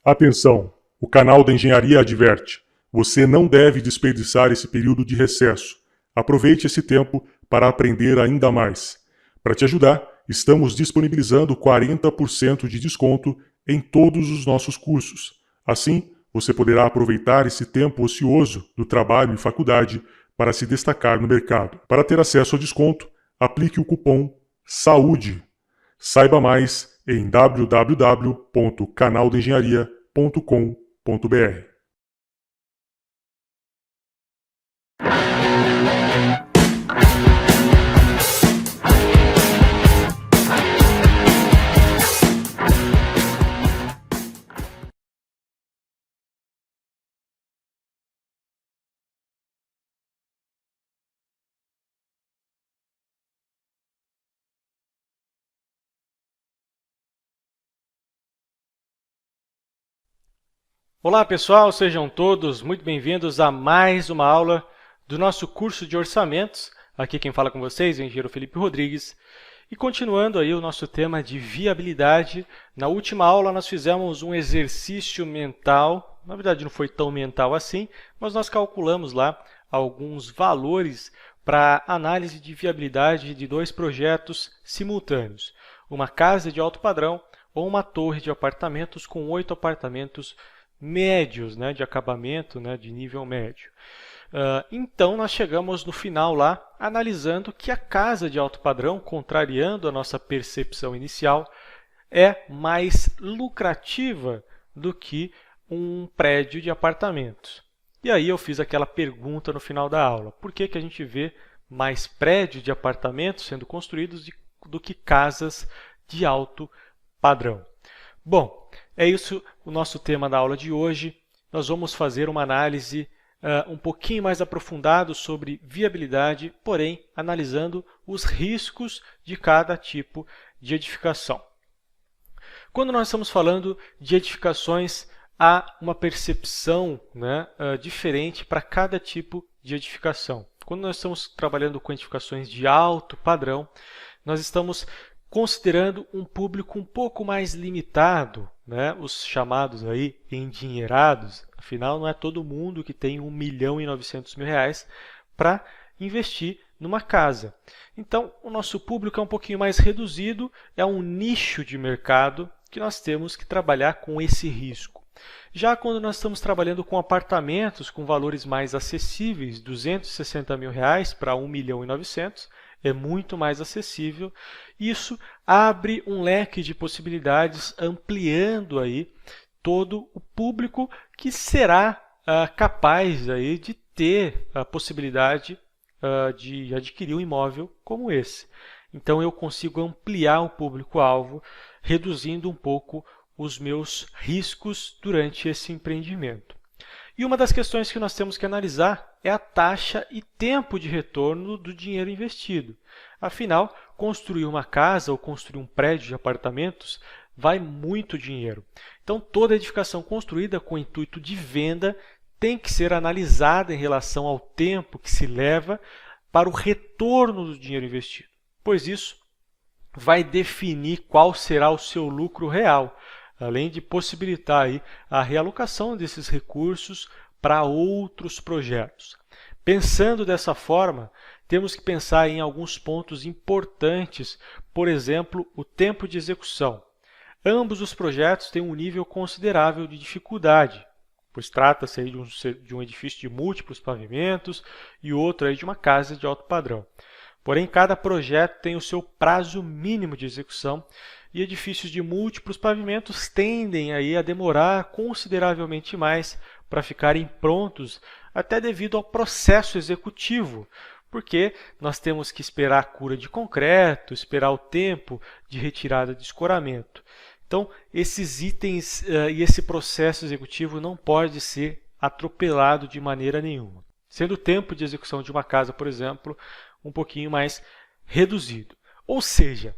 Atenção! O canal da Engenharia adverte: você não deve desperdiçar esse período de recesso. Aproveite esse tempo para aprender ainda mais. Para te ajudar, estamos disponibilizando 40% de desconto em todos os nossos cursos. Assim, você poderá aproveitar esse tempo ocioso do trabalho e faculdade para se destacar no mercado. Para ter acesso ao desconto, aplique o cupom SAÚDE. Saiba mais em www.canaldaengenharia.com.br. Olá pessoal, sejam todos muito bem-vindos a mais uma aula do nosso curso de orçamentos. Aqui quem fala com vocês é o engenheiro Felipe Rodrigues. E continuando aí o nosso tema de viabilidade, na última aula nós fizemos um exercício mental, na verdade não foi tão mental assim, mas nós calculamos lá alguns valores para análise de viabilidade de dois projetos simultâneos, uma casa de alto padrão ou uma torre de apartamentos com 8 apartamentos médios, de acabamento, de nível médio. Então, nós chegamos no final lá, analisando que a casa de alto padrão, contrariando a nossa percepção inicial, é mais lucrativa do que um prédio de apartamentos. E aí eu fiz aquela pergunta no final da aula: por que a gente vê mais prédios de apartamentos sendo construídos do que casas de alto padrão? Bom, é isso o nosso tema da aula de hoje. Nós vamos fazer uma análise um pouquinho mais aprofundada sobre viabilidade, porém analisando os riscos de cada tipo de edificação. Quando nós estamos falando de edificações, há uma percepção diferente para cada tipo de edificação. Quando nós estamos trabalhando com edificações de alto padrão, nós estamos considerando um público um pouco mais limitado, os chamados aí endinheirados. Afinal, não é todo mundo que tem R$1.900.000 para investir numa casa. Então, o nosso público é um pouquinho mais reduzido, é um nicho de mercado que nós temos que trabalhar com esse risco. Já quando nós estamos trabalhando com apartamentos com valores mais acessíveis, R$260.000 para R$1.900.000, é muito mais acessível. Isso abre um leque de possibilidades, ampliando aí todo o público que será capaz aí de ter a possibilidade de adquirir um imóvel como esse. Então, eu consigo ampliar o público-alvo, reduzindo um pouco os meus riscos durante esse empreendimento. E uma das questões que nós temos que analisar é a taxa e tempo de retorno do dinheiro investido. Afinal, construir uma casa ou construir um prédio de apartamentos vai muito dinheiro. Então, toda edificação construída com o intuito de venda tem que ser analisada em relação ao tempo que se leva para o retorno do dinheiro investido, pois isso vai definir qual será o seu lucro real, além de possibilitar aí a realocação desses recursos para outros projetos. Pensando dessa forma, temos que pensar em alguns pontos importantes, por exemplo, o tempo de execução. Ambos os projetos têm um nível considerável de dificuldade, pois trata-se aí de um edifício de múltiplos pavimentos e outro aí de uma casa de alto padrão. Porém, cada projeto tem o seu prazo mínimo de execução e edifícios de múltiplos pavimentos tendem aí a demorar consideravelmente mais para ficarem prontos, até devido ao processo executivo, porque nós temos que esperar a cura de concreto, esperar o tempo de retirada de escoramento. Então, esses itens e esse processo executivo não pode ser atropelado de maneira nenhuma, sendo o tempo de execução de uma casa, por exemplo, um pouquinho mais reduzido. Ou seja,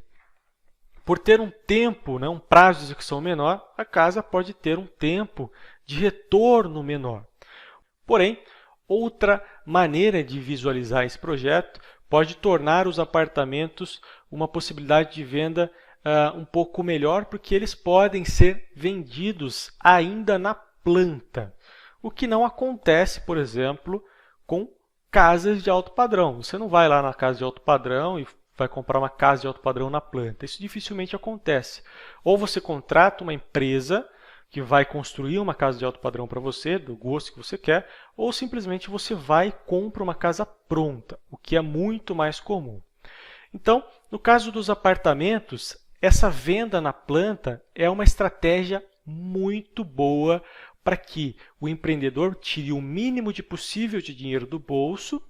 por ter um tempo, um prazo de execução menor, a casa pode ter um tempo de retorno menor. Porém, outra maneira de visualizar esse projeto pode tornar os apartamentos uma possibilidade de venda um pouco melhor, porque eles podem ser vendidos ainda na planta, o que não acontece, por exemplo, com casas de alto padrão. Você não vai lá na casa de alto padrão e vai comprar uma casa de alto padrão na planta. Isso dificilmente acontece. Ou você contrata uma empresa que vai construir uma casa de alto padrão para você, do gosto que você quer, ou simplesmente você vai e compra uma casa pronta, o que é muito mais comum. Então, no caso dos apartamentos, essa venda na planta é uma estratégia muito boa para que o empreendedor tire o mínimo de possível de dinheiro do bolso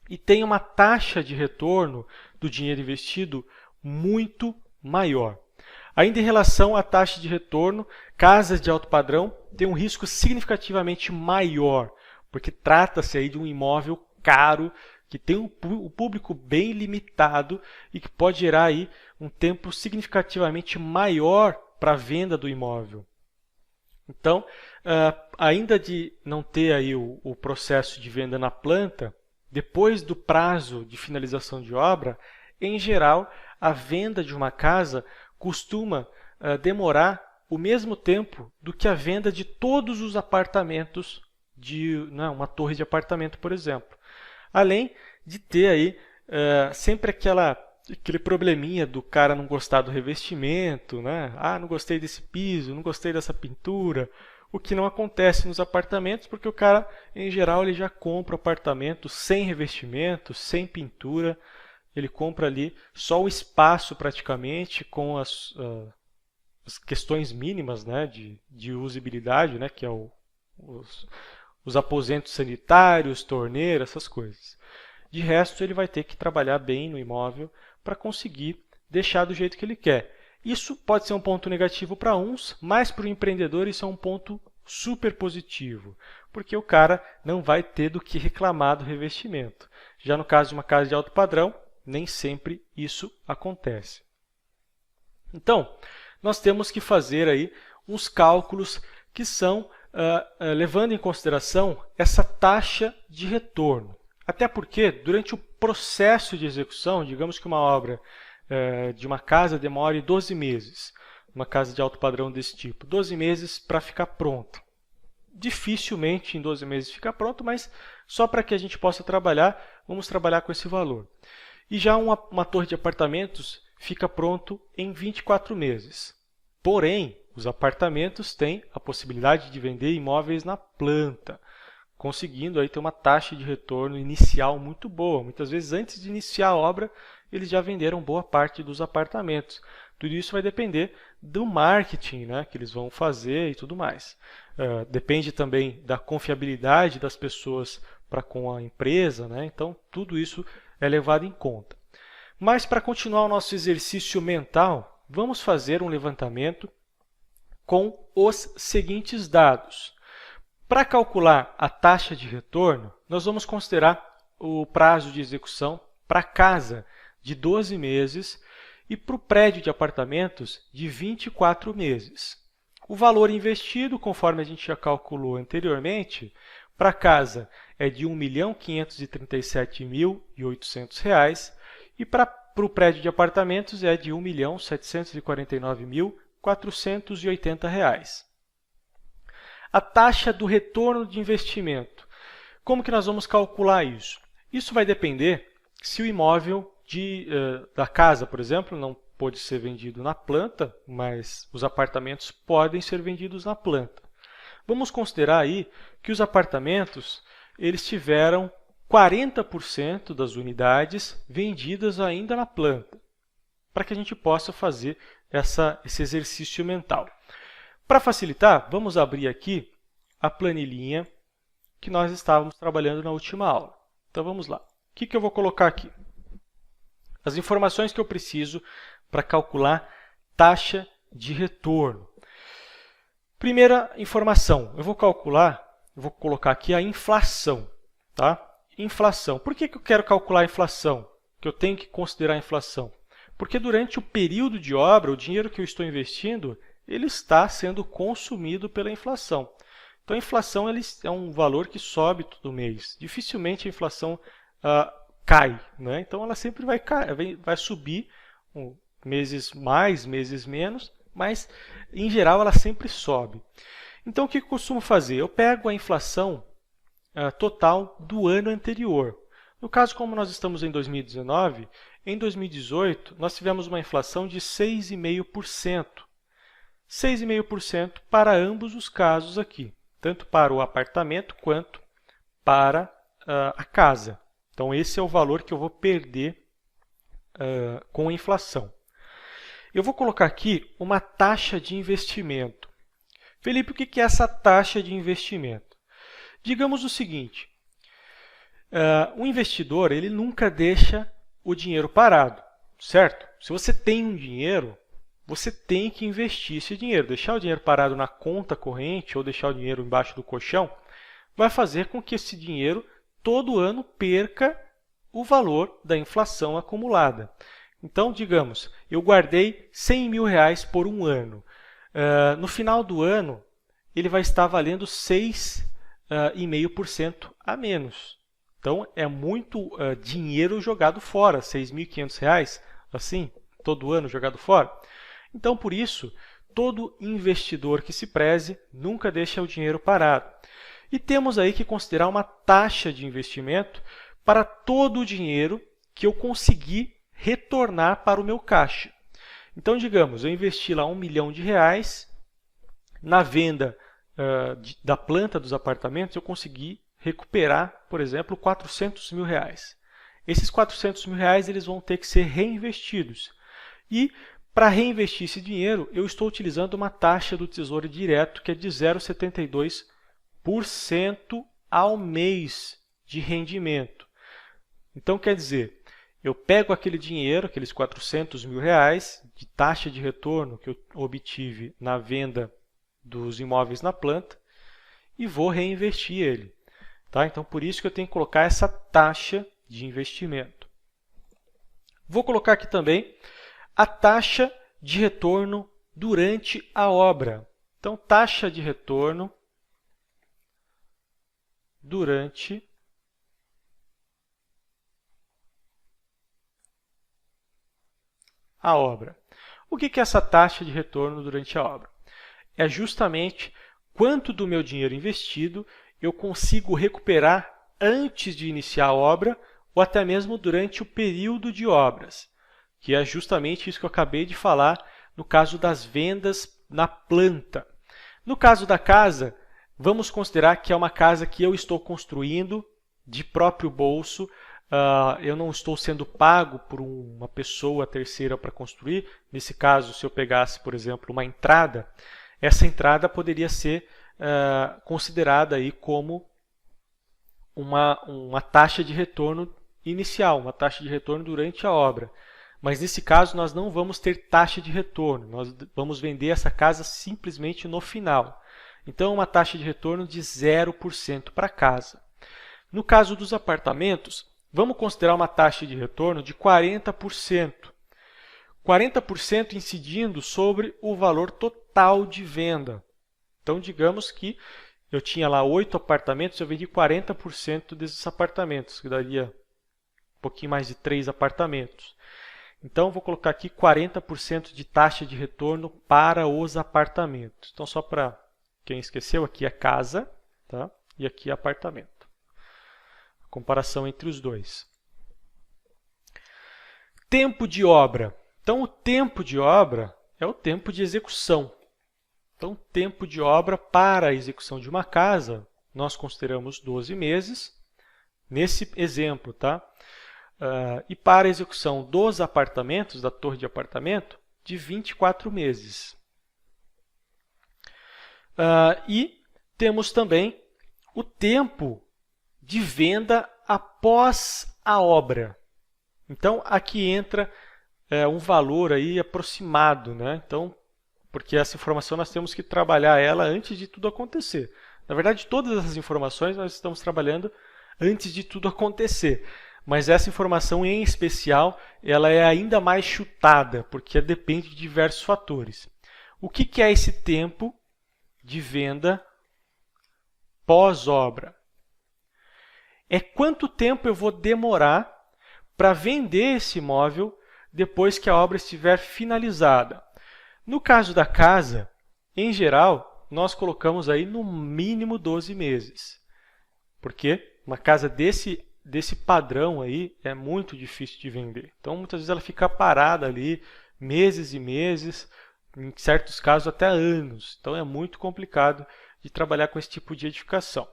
e tenha uma taxa de retorno do dinheiro investido muito maior. Ainda em relação à taxa de retorno, casas de alto padrão têm um risco significativamente maior, porque trata-se aí de um imóvel caro, que tem um público bem limitado e que pode gerar aí um tempo significativamente maior para a venda do imóvel. Então, ainda de não ter aí o processo de venda na planta, depois do prazo de finalização de obra, em geral, a venda de uma casa costuma demorar o mesmo tempo do que a venda de todos os apartamentos de uma torre de apartamento, por exemplo. Além de ter aí sempre aquele probleminha do cara não gostar do revestimento, né? Ah, não gostei desse piso, não gostei dessa pintura, o que não acontece nos apartamentos, porque o cara, em geral, ele já compra o apartamento sem revestimento, sem pintura, ele compra ali só o espaço praticamente, com as questões mínimas, né, de usabilidade, né, que é os aposentos sanitários, torneira, essas coisas. De resto, ele vai ter que trabalhar bem no imóvel para conseguir deixar do jeito que ele quer. Isso pode ser um ponto negativo para uns, mas para o empreendedor isso é um ponto super positivo, porque o cara não vai ter do que reclamar do revestimento. Já no caso de uma casa de alto padrão, nem sempre isso acontece. Então, nós temos que fazer aí uns cálculos que são levando em consideração essa taxa de retorno. Até porque, durante o processo de execução, digamos que uma obra de uma casa demore 12 meses, uma casa de alto padrão desse tipo, 12 meses para ficar pronta. Dificilmente em 12 meses fica pronto, mas só para que a gente possa trabalhar, vamos trabalhar com esse valor. E já uma torre de apartamentos fica pronto em 24 meses. Porém, os apartamentos têm a possibilidade de vender imóveis na planta, conseguindo aí ter uma taxa de retorno inicial muito boa. Muitas vezes, antes de iniciar a obra, eles já venderam boa parte dos apartamentos. Tudo isso vai depender do marketing, né, que eles vão fazer e tudo mais. Depende também da confiabilidade das pessoas para com a empresa, né? Então, tudo isso é levado em conta. Mas, para continuar o nosso exercício mental, vamos fazer um levantamento com os seguintes dados. Para calcular a taxa de retorno, nós vamos considerar o prazo de execução para a casa de 12 meses e para o prédio de apartamentos de 24 meses. O valor investido, conforme a gente já calculou anteriormente, para a casa é de R$ 1.537.800 e para o prédio de apartamentos é de R$ 1.749.480. A taxa do retorno de investimento. Como que nós vamos calcular isso? Isso vai depender se o imóvel da casa, por exemplo, não pode ser vendido na planta, mas os apartamentos podem ser vendidos na planta. Vamos considerar aí que os apartamentos eles tiveram 40% das unidades vendidas ainda na planta, para que a gente possa fazer esse exercício mental. Para facilitar, vamos abrir aqui a planilhinha que nós estávamos trabalhando na última aula. Então, vamos lá. O que eu vou colocar aqui? As informações que eu preciso para calcular taxa de retorno. Primeira informação, eu vou colocar aqui a inflação. Tá? Inflação. Por que eu quero calcular a inflação? Que eu tenho que considerar a inflação? Porque durante o período de obra, o dinheiro que eu estou investindo, ele está sendo consumido pela inflação. Então, a inflação é um valor que sobe todo mês. Dificilmente a inflação cai, né? Então, ela sempre vai subir meses mais, meses menos, mas em geral ela sempre sobe. Então o que eu costumo fazer? Eu pego a inflação total do ano anterior. No caso, como nós estamos em 2019, em 2018 nós tivemos uma inflação de 6,5%. 6,5% para ambos os casos aqui, tanto para o apartamento quanto para a casa. Então esse é o valor que eu vou perder com a inflação. Eu vou colocar aqui uma taxa de investimento. Felipe, o que é essa taxa de investimento? Digamos o seguinte, o investidor ele nunca deixa o dinheiro parado, certo? Se você tem um dinheiro, você tem que investir esse dinheiro. Deixar o dinheiro parado na conta corrente ou deixar o dinheiro embaixo do colchão vai fazer com que esse dinheiro todo ano perca o valor da inflação acumulada. Então, digamos, eu guardei 100 mil reais por um ano. No final do ano, ele vai estar valendo 6,5% a menos. Então, é muito dinheiro jogado fora, R$ 6.500, assim, todo ano jogado fora. Então, por isso, todo investidor que se preze nunca deixa o dinheiro parado. E temos aí que considerar uma taxa de investimento para todo o dinheiro que eu conseguir retornar para o meu caixa. Então, digamos, eu investi lá R$1 milhão, na venda da planta dos apartamentos, eu consegui recuperar, por exemplo, R$400 mil. Esses R$400 mil eles vão ter que ser reinvestidos. E, para reinvestir esse dinheiro, eu estou utilizando uma taxa do Tesouro Direto, que é de 0,72% ao mês de rendimento. Então, quer dizer, eu pego aquele dinheiro, aqueles R$400 mil de taxa de retorno que eu obtive na venda dos imóveis na planta e vou reinvestir ele. Tá? Então, por isso que eu tenho que colocar essa taxa de investimento. Vou colocar aqui também a taxa de retorno durante a obra. Então, taxa de retorno durante a obra. O que é essa taxa de retorno durante a obra? É justamente quanto do meu dinheiro investido eu consigo recuperar antes de iniciar a obra ou até mesmo durante o período de obras, que é justamente isso que eu acabei de falar no caso das vendas na planta. No caso da casa, vamos considerar que é uma casa que eu estou construindo de próprio bolso. Eu não estou sendo pago por uma pessoa terceira para construir. Nesse caso, se eu pegasse, por exemplo, uma entrada, essa entrada poderia ser considerada aí como uma taxa de retorno inicial, uma taxa de retorno durante a obra. Mas nesse caso nós não vamos ter taxa de retorno, nós vamos vender essa casa simplesmente no final. Então, uma taxa de retorno de 0% para a casa. No caso dos apartamentos, vamos considerar uma taxa de retorno de 40%. 40% incidindo sobre o valor total de venda. Então, digamos que eu tinha lá 8 apartamentos, eu vendi 40% desses apartamentos, que daria um pouquinho mais de 3 apartamentos. Então, vou colocar aqui 40% de taxa de retorno para os apartamentos. Então, só para quem esqueceu, aqui é casa, tá? E aqui é apartamento. A comparação entre os dois. Tempo de obra. Então, o tempo de obra é o tempo de execução. Então, tempo de obra para a execução de uma casa, nós consideramos 12 meses, nesse exemplo, tá? E para a execução dos apartamentos, da torre de apartamento, de 24 meses. E temos também o tempo de venda após a obra. Então, aqui entra um valor aí aproximado, né? Então, porque essa informação nós temos que trabalhar ela antes de tudo acontecer. Na verdade, todas essas informações nós estamos trabalhando antes de tudo acontecer. Mas essa informação em especial, ela é ainda mais chutada, porque depende de diversos fatores. O que é esse tempo de venda pós-obra? É quanto tempo eu vou demorar para vender esse imóvel depois que a obra estiver finalizada. No caso da casa, em geral, nós colocamos aí no mínimo 12 meses, porque uma casa desse padrão aí é muito difícil de vender. Então, muitas vezes ela fica parada ali meses e meses, em certos casos até anos. Então, é muito complicado de trabalhar com esse tipo de edificação.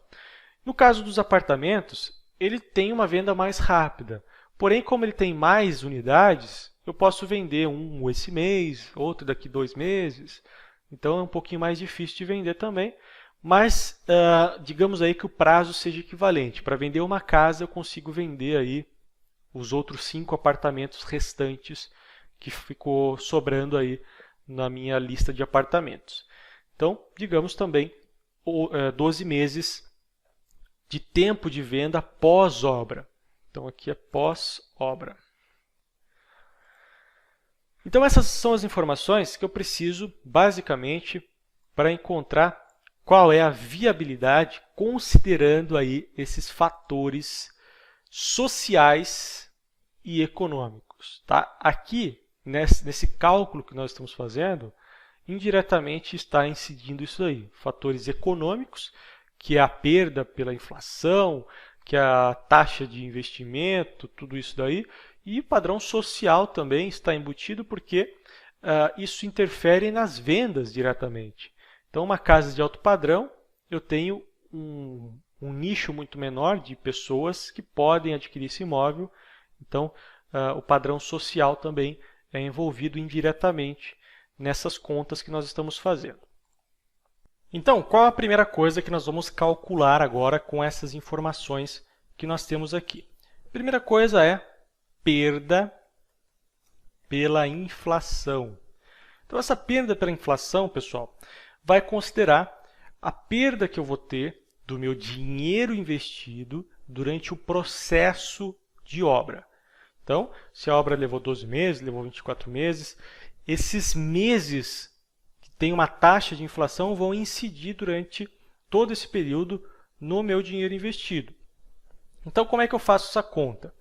No caso dos apartamentos, ele tem uma venda mais rápida. Porém, como ele tem mais unidades, eu posso vender um esse mês, outro daqui 2 meses. Então, é um pouquinho mais difícil de vender também. Mas, digamos aí que o prazo seja equivalente. Para vender uma casa, eu consigo vender aí os outros 5 apartamentos restantes que ficou sobrando aí na minha lista de apartamentos. Então, digamos também 12 meses de tempo de venda pós-obra. Então, aqui é pós-obra. Então, essas são as informações que eu preciso, basicamente, para encontrar qual é a viabilidade, considerando aí esses fatores sociais e econômicos. Tá? Aqui, nesse cálculo que nós estamos fazendo, indiretamente está incidindo isso aí. Fatores econômicos, que é a perda pela inflação, que é a taxa de investimento, tudo isso daí. E o padrão social também está embutido porque isso interfere nas vendas diretamente. Então, uma casa de alto padrão, eu tenho um nicho muito menor de pessoas que podem adquirir esse imóvel. Então, o padrão social também é envolvido indiretamente nessas contas que nós estamos fazendo. Então, qual a primeira coisa que nós vamos calcular agora com essas informações que nós temos aqui? A primeira coisa é perda pela inflação. Então, essa perda pela inflação, pessoal, vai considerar a perda que eu vou ter do meu dinheiro investido durante o processo de obra. Então, se a obra levou 12 meses, levou 24 meses, esses meses que tem uma taxa de inflação vão incidir durante todo esse período no meu dinheiro investido. Então, como é que eu faço essa conta?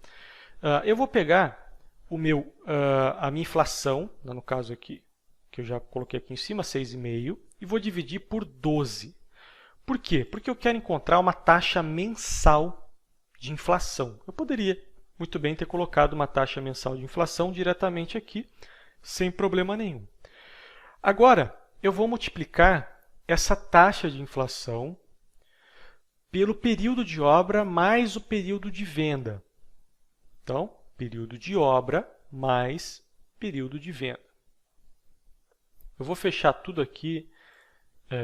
Eu vou pegar a minha inflação, no caso aqui, que eu já coloquei aqui em cima, 6,5, e vou dividir por 12. Por quê? Porque eu quero encontrar uma taxa mensal de inflação. Eu poderia muito bem ter colocado uma taxa mensal de inflação diretamente aqui, sem problema nenhum. Agora, eu vou multiplicar essa taxa de inflação pelo período de obra mais o período de venda. Então, período de obra mais período de venda. Eu vou fechar tudo aqui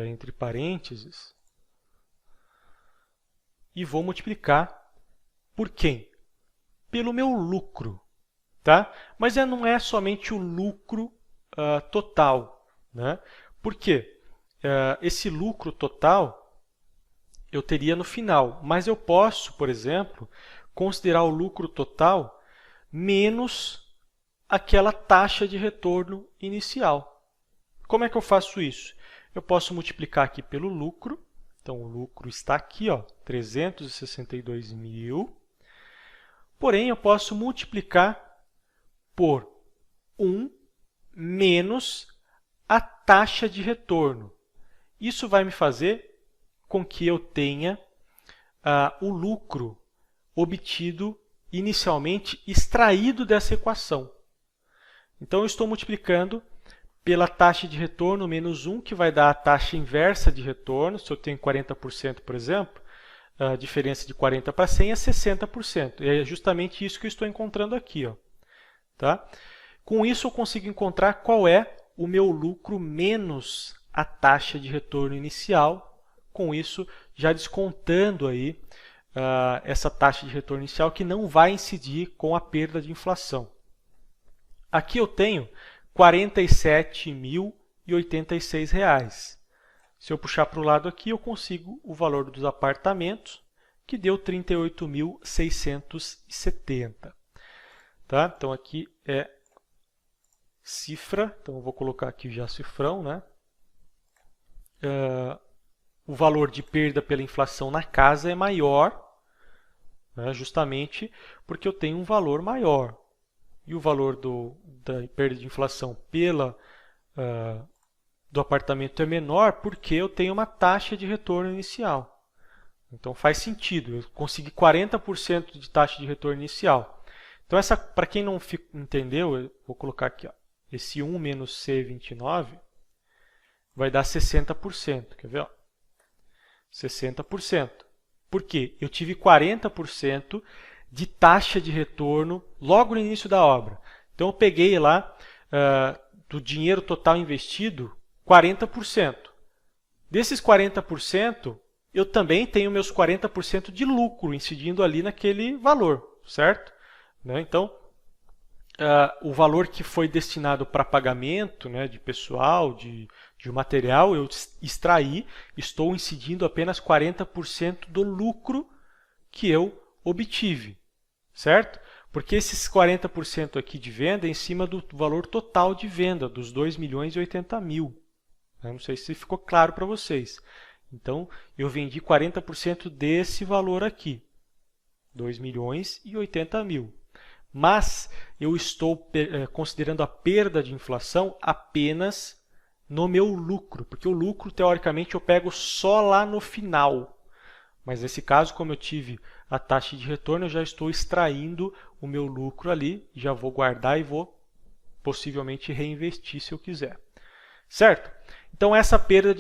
entre parênteses e vou multiplicar por quem? Pelo meu lucro. Tá? Mas não é somente o lucro total. Né? Por quê? Esse lucro total eu teria no final, mas eu posso, por exemplo, considerar o lucro total menos aquela taxa de retorno inicial. Como é que eu faço isso? Eu posso multiplicar aqui pelo lucro. Então, o lucro está aqui, 362 mil. Porém, eu posso multiplicar por 1 menos a taxa de retorno. Isso vai me fazer com que eu tenha o lucro obtido inicialmente extraído dessa equação. Então, eu estou multiplicando pela taxa de retorno menos 1, que vai dar a taxa inversa de retorno. Se eu tenho 40%, por exemplo, a diferença de 40 para 100 é 60%. E é justamente isso que eu estou encontrando aqui. Tá? Com isso, eu consigo encontrar qual é o meu lucro menos a taxa de retorno inicial. Com isso, já descontando aí essa taxa de retorno inicial que não vai incidir com a perda de inflação. Aqui eu tenho R$ 47.086. Se eu puxar para o lado aqui, eu consigo o valor dos apartamentos, que deu 38.670. Tá? Então, aqui é cifra. Então, eu vou colocar aqui já cifrão. Né? O valor de perda pela inflação na casa é maior, né? Justamente porque eu tenho um valor maior. e o valor da perda de inflação do apartamento é menor porque eu tenho uma taxa de retorno inicial. Então faz sentido, eu consegui 40% de taxa de retorno inicial. Então, para quem não entendeu, eu vou colocar aqui, ó, esse 1 menos C29 vai dar 60%. Quer ver? Ó? 60%. Por quê? Eu tive 40% de taxa de retorno logo no início da obra. Então, eu peguei lá, do dinheiro total investido, 40%. Desses 40%, eu também tenho meus 40% de lucro incidindo ali naquele valor, certo? Então, o valor que foi destinado para pagamento, né, de pessoal, de material, eu extraí, estou incidindo apenas 40% do lucro que eu obtive, certo? Porque esses 40% aqui de venda é em cima do valor total de venda, dos 2.080.000. Não sei se ficou claro para vocês. Então, eu vendi 40% desse valor aqui, 2.080.000. Mas eu estou considerando a perda de inflação apenas no meu lucro, porque o lucro, teoricamente, eu pego só lá no final. Mas nesse caso, como eu tive a taxa de retorno, eu já estou extraindo o meu lucro ali, já vou guardar e vou possivelmente reinvestir se eu quiser. Certo? Então, essa perda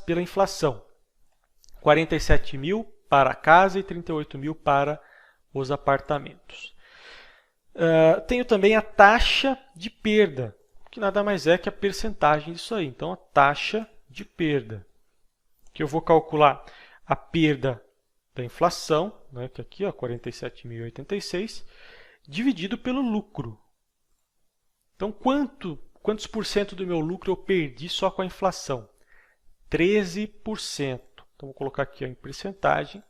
pela inflação. 47.000 para a casa e 38.000 para os apartamentos. Tenho também a taxa de perda, que nada mais é que a percentagem disso aí. Então, a taxa de perda, que eu vou calcular a perda da inflação, né, que aqui, 47.086, dividido pelo lucro. Então, quantos por cento do meu lucro eu perdi só com a inflação? 13%. Então, vou colocar aqui em percentagem.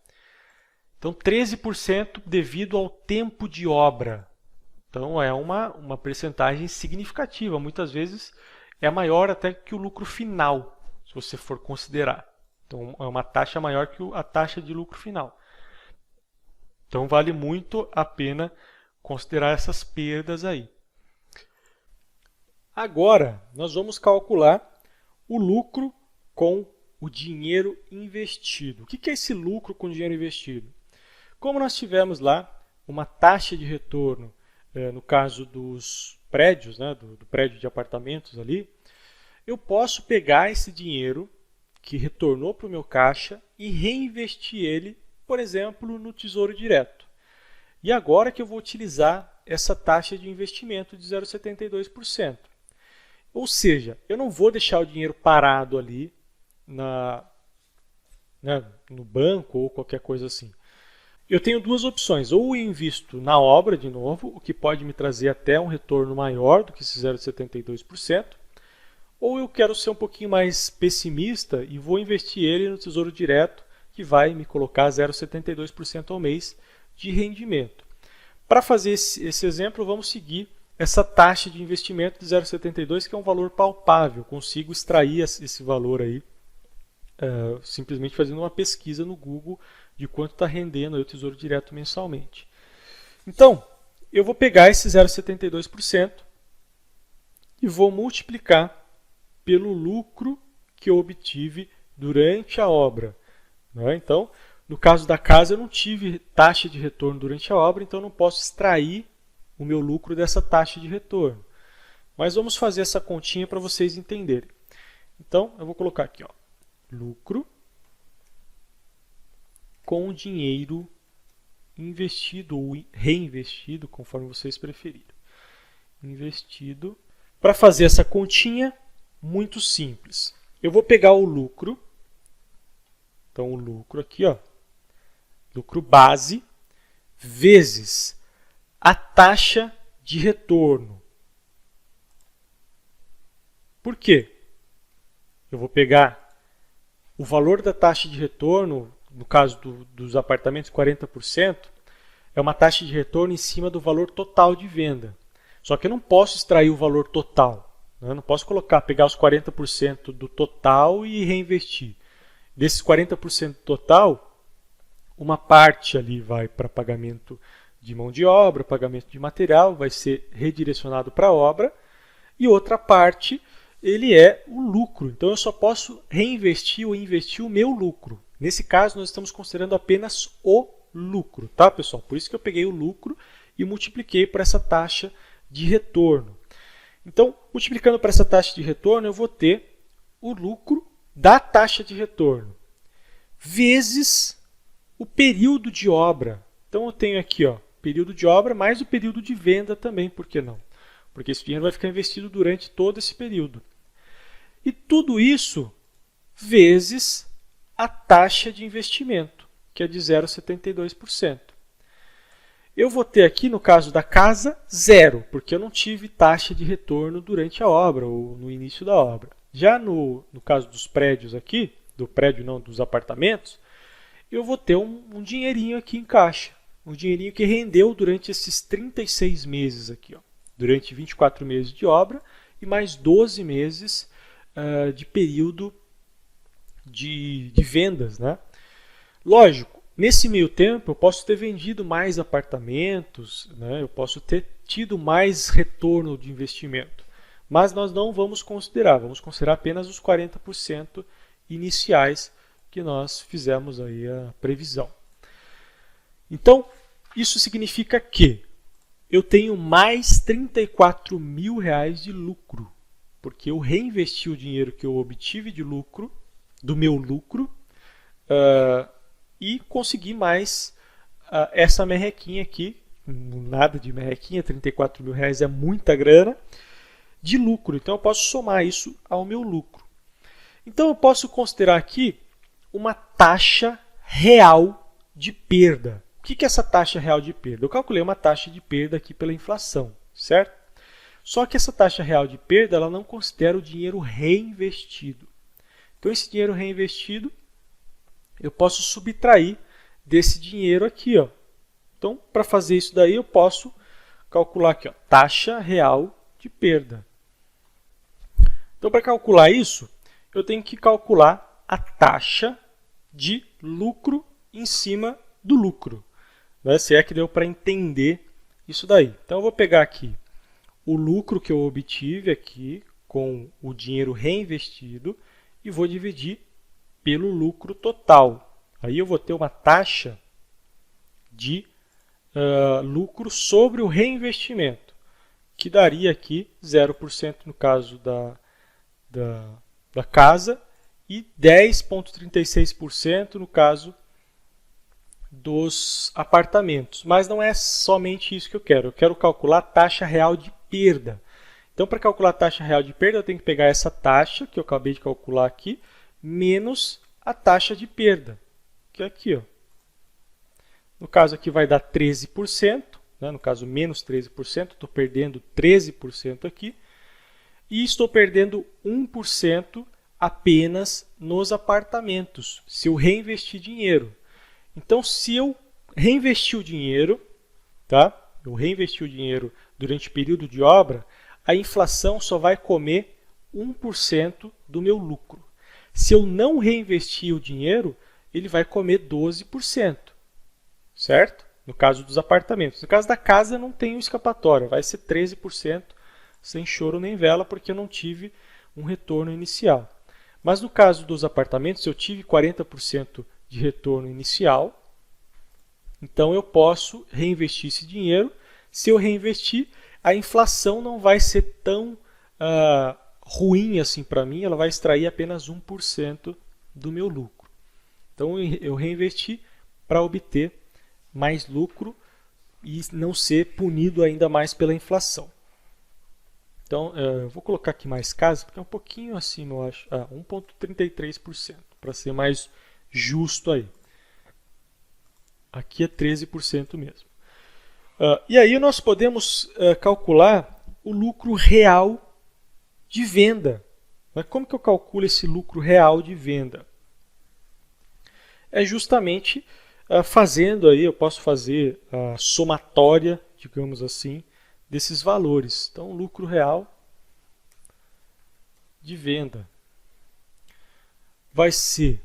Então, 13% devido ao tempo de obra. Então, é uma percentagem significativa. Muitas vezes é maior até que o lucro final, se você for considerar. Então, é uma taxa maior que a taxa de lucro final. Então, vale muito a pena considerar essas perdas aí. Agora, nós vamos calcular o lucro com o dinheiro investido. O que é esse lucro com dinheiro investido? Como nós tivemos lá uma taxa de retorno, no caso dos prédios, né, do prédio de apartamentos ali, eu posso pegar esse dinheiro que retornou para o meu caixa e reinvestir ele, por exemplo, no Tesouro Direto. E agora que eu vou utilizar essa taxa de investimento de 0,72%. Ou seja, eu não vou deixar o dinheiro parado ali no banco ou qualquer coisa assim. Eu tenho duas opções, ou eu invisto na obra de novo, o que pode me trazer até um retorno maior do que esse 0,72%, ou eu quero ser um pouquinho mais pessimista e vou investir ele no Tesouro Direto, que vai me colocar 0,72% ao mês de rendimento. Para fazer esse exemplo, vamos seguir essa taxa de investimento de 0,72, que é um valor palpável, consigo extrair esse valor aí, simplesmente fazendo uma pesquisa no Google de quanto está rendendo aí o Tesouro Direto mensalmente. Então, eu vou pegar esse 0,72% e vou multiplicar pelo lucro que eu obtive durante a obra. Então, no caso da casa, eu não tive taxa de retorno durante a obra, então eu não posso extrair o meu lucro dessa taxa de retorno. Mas vamos fazer essa continha para vocês entenderem. Então, eu vou colocar aqui, lucro com o dinheiro investido ou reinvestido, conforme vocês preferirem. Investido. Para fazer essa continha, muito simples. Eu vou pegar o lucro. Então, o lucro aqui, lucro base, vezes a taxa de retorno. Por quê? Eu vou pegar o valor da taxa de retorno, no caso dos apartamentos, 40%, é uma taxa de retorno em cima do valor total de venda. Só que eu não posso extrair o valor total. Eu não posso pegar os 40% do total e reinvestir. Desses 40% total, uma parte ali vai para pagamento de mão de obra, pagamento de material, vai ser redirecionado para a obra, e outra parte ele é o lucro. Então eu só posso reinvestir ou investir o meu lucro. Nesse caso nós estamos considerando apenas o lucro, tá, pessoal? Por isso que eu peguei o lucro e multipliquei por essa taxa de retorno. Então, multiplicando por essa taxa de retorno, eu vou ter o lucro da taxa de retorno vezes o período de obra. Então eu tenho aqui, ó, período de obra mais o período de venda também, por que não? Porque esse dinheiro vai ficar investido durante todo esse período. E tudo isso vezes a taxa de investimento, que é de 0,72%. Eu vou ter aqui, no caso da casa, zero, porque eu não tive taxa de retorno durante a obra ou no início da obra. Já no caso dos prédios aqui, do prédio não, dos apartamentos, eu vou ter um dinheirinho aqui em caixa. Um dinheirinho que rendeu durante esses 36 meses aqui, ó, durante 24 meses de obra e mais 12 meses de período de vendas, né? Lógico, nesse meio tempo eu posso ter vendido mais apartamentos, né? Eu posso ter tido mais retorno de investimento, mas nós não vamos considerar apenas os 40% iniciais que nós fizemos aí a previsão. Então, isso significa que eu tenho mais R$34 mil de lucro, porque eu reinvesti o dinheiro que eu obtive de lucro, do meu lucro, e consegui mais essa merrequinha aqui, nada de merrequinha, R$34 mil é muita grana, de lucro. Então eu posso somar isso ao meu lucro. Então eu posso considerar aqui uma taxa real de perda. O que é essa taxa real de perda? Eu calculei uma taxa de perda aqui pela inflação, certo? Só que essa taxa real de perda ela não considera o dinheiro reinvestido. Então esse dinheiro reinvestido eu posso subtrair desse dinheiro aqui, ó. Então, para fazer isso daí, eu posso calcular aqui, ó, taxa real de perda. Então, para calcular isso, eu tenho que calcular a taxa de lucro em cima do lucro. Né? Se é que deu para entender isso daí. Então, eu vou pegar aqui o lucro que eu obtive aqui com o dinheiro reinvestido e vou dividir pelo lucro total. Aí eu vou ter uma taxa de lucro sobre o reinvestimento, que daria aqui 0% no caso da casa e 10,36% no caso dos apartamentos. Mas não é somente isso que eu quero calcular a taxa real de perda. Então, para calcular a taxa real de perda, eu tenho que pegar essa taxa que eu acabei de calcular aqui, menos a taxa de perda, que é aqui, ó. No caso aqui vai dar 13%, né? No caso menos 13%, estou perdendo 13% aqui, e estou perdendo 1% apenas nos apartamentos, se eu reinvestir dinheiro. Então, se eu reinvestir o dinheiro, tá? Eu reinvesti o dinheiro durante o período de obra, a inflação só vai comer 1% do meu lucro. Se eu não reinvestir o dinheiro, ele vai comer 12%, certo? No caso dos apartamentos. No caso da casa, não tem escapatória, vai ser 13%, sem choro nem vela, porque eu não tive um retorno inicial. Mas no caso dos apartamentos, eu tive 40% de retorno inicial, então eu posso reinvestir esse dinheiro. Se eu reinvestir, a inflação não vai ser tão ruim assim para mim, ela vai extrair apenas 1% do meu lucro. Então eu reinvesti para obter mais lucro e não ser punido ainda mais pela inflação. Então eu vou colocar aqui mais casas, porque é um pouquinho acima, eu acho, 1,33%, para ser mais justo aí. Aqui é 13% mesmo. E aí nós podemos calcular o lucro real de venda. Mas como que eu calculo esse lucro real de venda? É justamente fazendo aí, eu posso fazer a somatória, digamos assim, desses valores. Então, lucro real de venda vai ser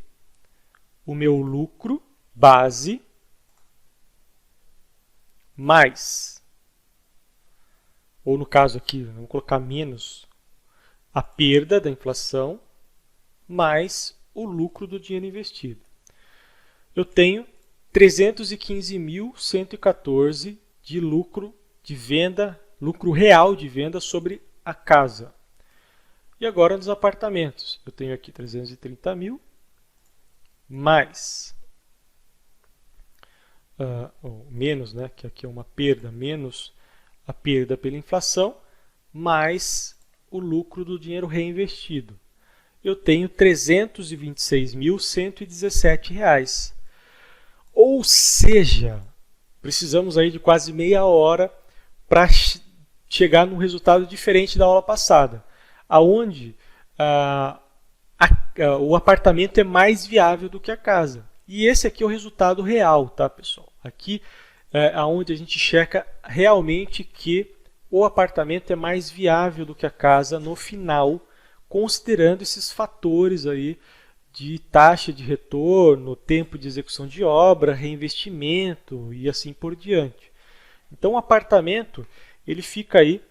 o meu lucro base mais, ou no caso aqui, vamos colocar menos, a perda da inflação, mais o lucro do dinheiro investido. Eu tenho 315.114 de lucro de venda, lucro real de venda sobre a casa. E agora nos apartamentos, eu tenho aqui 330 mil, mais, menos, né, que aqui é uma perda, menos a perda pela inflação, mais o lucro do dinheiro reinvestido. Eu tenho R$ 326.117. Ou seja, precisamos aí de quase meia hora para chegar num resultado diferente da aula passada, aonde o apartamento é mais viável do que a casa. E esse aqui é o resultado real, tá, pessoal? Aqui é onde a gente checa realmente que o apartamento é mais viável do que a casa no final, considerando esses fatores aí de taxa de retorno, tempo de execução de obra, reinvestimento e assim por diante. Então o apartamento ele fica aí,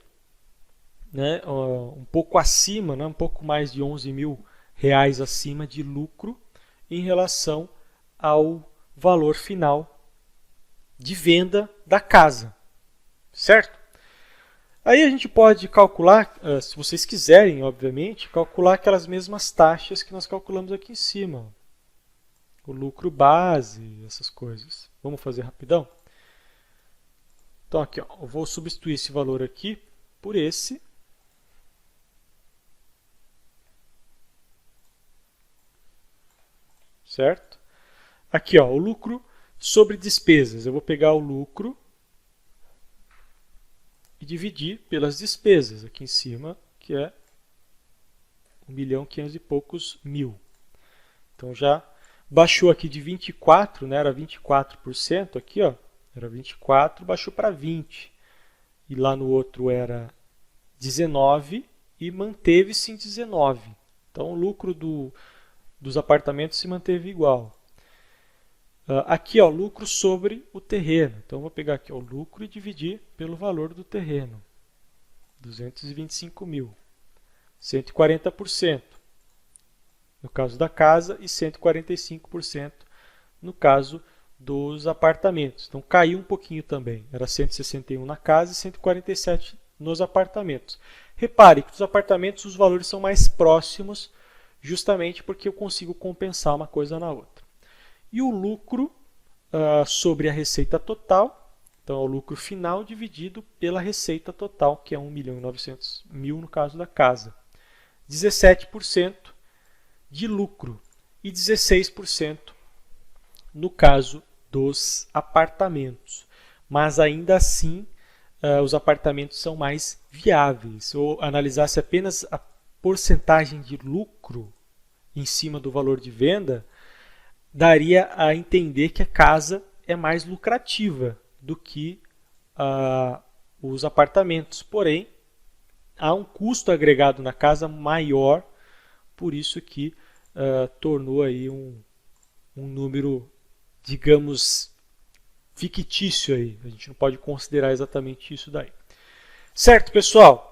né, um pouco acima, né, um pouco mais de R$ 11.000 acima de lucro em relação ao valor final de venda da casa, certo? Aí a gente pode calcular, se vocês quiserem, obviamente, calcular aquelas mesmas taxas que nós calculamos aqui em cima. O lucro base, essas coisas. Vamos fazer rapidão? Então aqui, ó, eu vou substituir esse valor aqui por esse. Certo? Aqui, ó, o lucro sobre despesas. Eu vou pegar o lucro e dividir pelas despesas aqui em cima, que é 1.500.000 e poucos mil. Então já baixou aqui de 24, né, era 24% aqui, ó, era 24, baixou para 20. E lá no outro era 19 e manteve-se em 19. Então o lucro dos apartamentos se manteve igual. Aqui, ó, lucro sobre o terreno. Então, vou pegar aqui ó, o lucro e dividir pelo valor do terreno. 225 mil. 140% no caso da casa e 145% no caso dos apartamentos. Então, caiu um pouquinho também. Era 161 na casa e 147 nos apartamentos. Repare que nos apartamentos os valores são mais próximos, justamente porque eu consigo compensar uma coisa na outra. E o lucro sobre a receita total, então é o lucro final dividido pela receita total, que é 1.900.000 no caso da casa. 17% de lucro e 16% no caso dos apartamentos. Mas ainda assim, os apartamentos são mais viáveis. Se eu analisasse apenas a porcentagem de lucro em cima do valor de venda, daria a entender que a casa é mais lucrativa do que os apartamentos. Porém, há um custo agregado na casa maior, por isso que tornou aí um número, digamos, fictício aí. A gente não pode considerar exatamente isso daí. Certo, pessoal?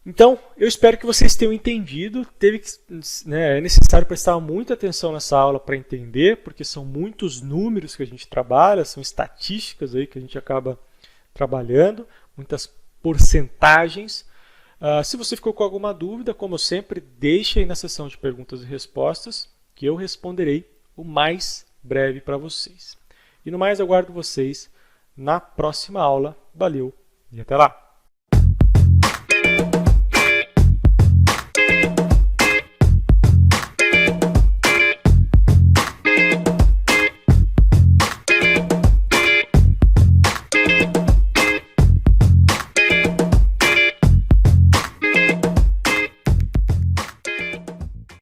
Então, eu espero que vocês tenham entendido. É necessário prestar muita atenção nessa aula para entender, porque são muitos números que a gente trabalha, são estatísticas aí que a gente acaba trabalhando, muitas porcentagens. Se você ficou com alguma dúvida, como sempre, deixe aí na seção de perguntas e respostas, que eu responderei o mais breve para vocês. E no mais, eu aguardo vocês na próxima aula. Valeu e até lá!